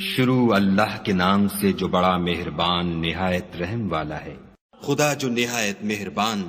شروع اللہ کے نام سے جو بڑا مہربان نہایت رحم والا ہے۔ خدا جو نہایت مہربان،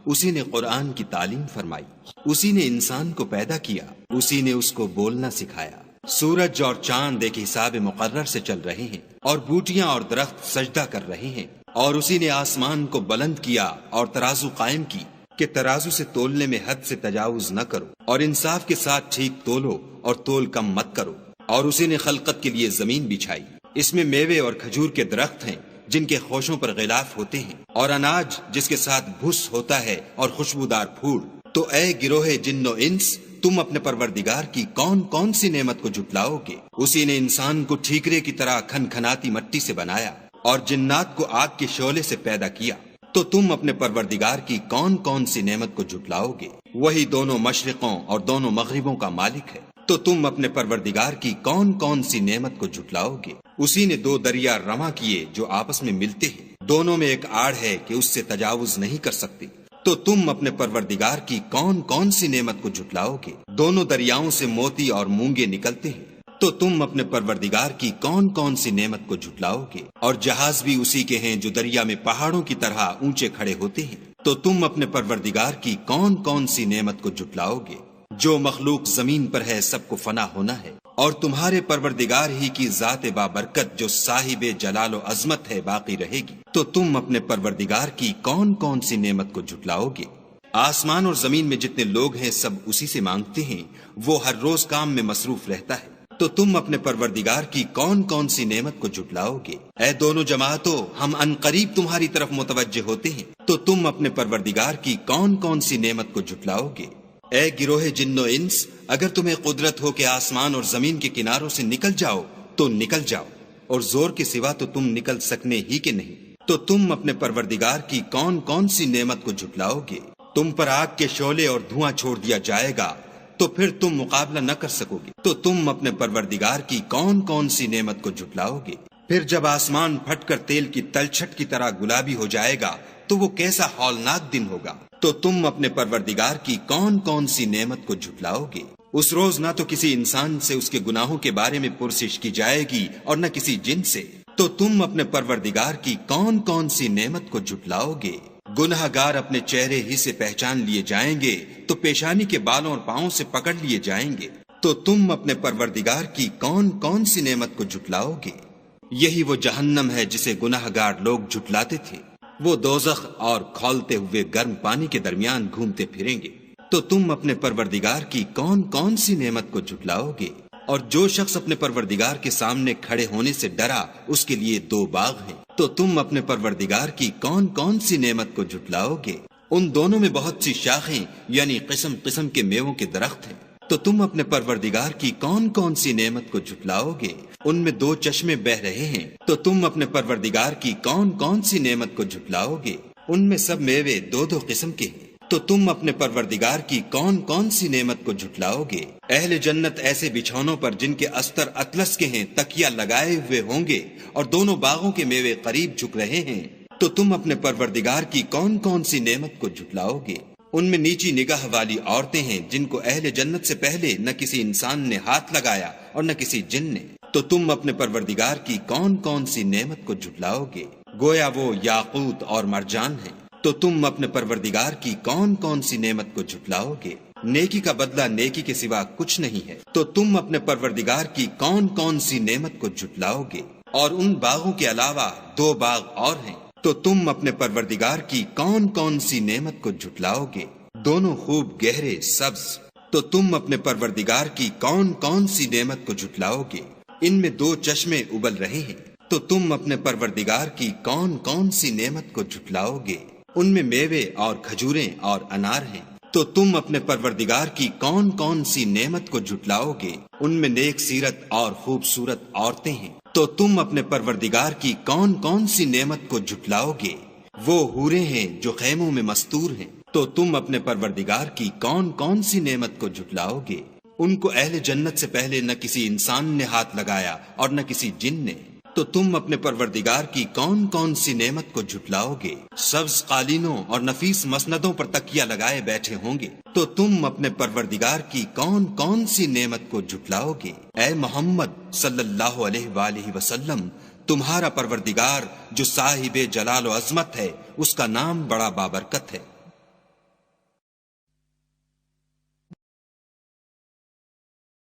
اسی نے قرآن کی تعلیم فرمائی، اسی نے انسان کو پیدا کیا، اسی نے اس کو بولنا سکھایا۔ سورج اور چاند ایک حساب مقرر سے چل رہے ہیں، اور بوٹیاں اور درخت سجدہ کر رہے ہیں، اور اسی نے آسمان کو بلند کیا اور ترازو قائم کی کہ ترازو سے تولنے میں حد سے تجاوز نہ کرو، اور انصاف کے ساتھ ٹھیک تولو اور تول کم مت کرو۔ اور اسی نے خلقت کے لیے زمین بچھائی، اس میں میوے اور کھجور کے درخت ہیں جن کے خوشوں پر غلاف ہوتے ہیں، اور اناج جس کے ساتھ بھس ہوتا ہے اور خوشبودار پھول۔ تو اے گروہ جن و انس، تم اپنے پروردگار کی کون کون سی نعمت کو جھٹلاؤ گے؟ اسی نے انسان کو ٹھیکرے کی طرح کھنکھناتی مٹی سے بنایا اور جنات کو آگ کے شعلے سے پیدا کیا۔ تو تم اپنے پروردگار کی کون کون سی نعمت کو جھٹلاؤ گے؟ وہی دونوں مشرقوں اور دونوں مغربوں کا مالک ہے۔ تو تم اپنے پروردگار کی کون کون سی نعمت کو جھٹلاؤ گے؟ اسی نے دو دریا رواں کیے جو آپس میں ملتے ہیں، دونوں میں ایک آڑ ہے کہ اس سے تجاوز نہیں کر سکتی۔ تو تم اپنے پروردگار کی کون کون سی نعمت کو جھٹلاؤ گے؟ دونوں دریاؤں سے موتی اور مونگے نکلتے ہیں۔ تو تم اپنے پروردگار کی کون کون سی نعمت کو جھٹلاؤ گے؟ اور جہاز بھی اسی کے ہیں جو دریا میں پہاڑوں کی طرح اونچے کھڑے ہوتے ہیں۔ تو تم اپنے پروردگار کی کون کون سی نعمت کو جھٹلاؤ گے؟ جو مخلوق زمین پر ہے سب کو فنا ہونا ہے، اور تمہارے پروردگار ہی کی ذات بابرکت جو صاحب جلال و عظمت ہے باقی رہے گی۔ تو تم اپنے پروردگار کی کون کون سی نعمت کو جھٹلاؤ گے؟ آسمان اور زمین میں جتنے لوگ ہیں سب اسی سے مانگتے ہیں، وہ ہر روز کام میں مصروف رہتا ہے۔ تو تم اپنے پروردگار کی کون کون سی نعمت کو جھٹلاؤ گے؟ اے دونوں جماعتوں، ہم عنقریب تمہاری طرف متوجہ ہوتے ہیں۔ تو تم اپنے پروردگار کی کون کون سی نعمت کو جھٹلاؤ گے؟ اے گروہ جن و انس، اگر تمہیں قدرت ہو کہ آسمان اور زمین کے کناروں سے نکل جاؤ تو نکل جاؤ، اور زور کے سوا تو تم نکل سکنے ہی کے نہیں۔ تو تم اپنے پروردگار کی کون کون سی نعمت کو جھٹلاؤ گے؟ تم پر آگ کے شعلے اور دھواں چھوڑ دیا جائے گا تو پھر تم مقابلہ نہ کر سکو گے۔ تو تم اپنے پروردگار کی کون کون سی نعمت کو جھٹلاؤ گے؟ پھر جب آسمان پھٹ کر تیل کی تلچھٹ کی طرح گلابی ہو جائے گا تو وہ کیسا ہولناک دن ہوگا۔ تو تم اپنے پروردگار کی کون کون سی نعمت کو جھٹلاؤ گے؟ اس روز نہ تو کسی انسان سے اس کے گناہوں کے بارے میں پرسش کی جائے گی اور نہ کسی جن سے۔ تو تم اپنے پروردگار کی کون کون سی نعمت کو جھٹلاؤ گے؟ گناہ گار اپنے چہرے ہی سے پہچان لیے جائیں گے تو پیشانی کے بالوں اور پاؤں سے پکڑ لیے جائیں گے۔ تو تم اپنے پروردگار کی کون کون سی نعمت کو جھٹلاؤ گے؟ یہی وہ جہنم ہے جسے گناہ گار لوگ جھٹلاتے تھے، وہ دوزخ اور کھولتے ہوئے گرم پانی کے درمیان گھومتے پھریں گے۔ تو تم اپنے پروردگار کی کون کون سی نعمت کو جھٹلاؤ گے؟ اور جو شخص اپنے پروردگار کے سامنے کھڑے ہونے سے ڈرا اس کے لیے دو باغ ہیں۔ تو تم اپنے پروردگار کی کون کون سی نعمت کو جھٹلاؤ گے؟ ان دونوں میں بہت سی شاخیں یعنی قسم قسم کے میووں کے درخت ہیں۔ تو تم اپنے پروردگار کی کون کون سی نعمت کو جھٹلاؤ گے؟ ان میں دو چشمے بہ رہے ہیں۔ تو تم اپنے پروردگار کی کون کون سی نعمت کو جھٹلاؤ گے؟ ان میں سب میوے دو دو قسم کے ہیں۔ تو تم اپنے پروردگار کی کون کون سی نعمت کو جھٹلاؤ گے؟ اہل جنت ایسے بچھونوں پر جن کے استر اطلس کے ہیں تکیا لگائے ہوئے ہوں گے، اور دونوں باغوں کے میوے قریب جھک رہے ہیں۔ تو تم اپنے پروردگار کی کون کون سی نعمت کو جھٹلاؤ گے؟ ان میں نیچی نگاہ والی عورتیں ہیں جن کو اہل جنت سے پہلے نہ کسی انسان نے ہاتھ لگایا اور نہ کسی جن نے۔ تو تم اپنے پروردگار کی کون کون سی نعمت کو جھٹلاؤ گے؟ گویا وہ یاقوت اور مرجان ہیں۔ تو تم اپنے پروردگار کی کون کون سی نعمت کو جھٹلاؤ گے؟ نیکی کا بدلہ نیکی کے سوا کچھ نہیں ہے۔ تو تم اپنے پروردگار کی کون کون سی نعمت کو جھٹلاؤ گے؟ اور ان باغوں کے علاوہ دو باغ اور ہیں۔ تو تم اپنے پروردگار کی کون کون سی نعمت کو جھٹلاؤ گے؟ دونوں خوب گہرے سبز۔ تو تم اپنے پروردگار کی کون کون سی نعمت کو جھٹلاؤ گے؟ ان میں دو چشمے ابل رہے ہیں۔ تو تم اپنے پروردگار کی کون کون سی نعمت کو جھٹلاؤ گے؟ ان میں میوے اور کھجوریں اور انار ہیں۔ تو تم اپنے پروردگار کی کون کون سی نعمت کو جھٹلاؤ گے؟ ان میں نیک سیرت اور خوبصورت عورتیں ہیں۔ تو تم اپنے پروردگار کی کون کون سی نعمت کو جھٹلاؤ گے؟ وہ حوریں ہیں جو خیموں میں مستور ہیں۔ تو تم اپنے پروردگار کی کون کون سی نعمت کو جھٹلاؤ گے؟ ان کو اہل جنت سے پہلے نہ کسی انسان نے ہاتھ لگایا اور نہ کسی جن نے۔ تو تم اپنے پروردگار کی کون کون سی نعمت کو جھٹلاؤ گے؟ سبز قالینوں اور نفیس مسندوں پر تکیہ لگائے بیٹھے ہوں گے، تو تم اپنے پروردگار کی کون کون سی نعمت کو جھٹلاؤ گے؟ اے محمد صلی اللہ علیہ وآلہ وسلم، تمہارا پروردگار جو صاحب جلال و عظمت ہے، اس کا نام بڑا بابرکت ہے۔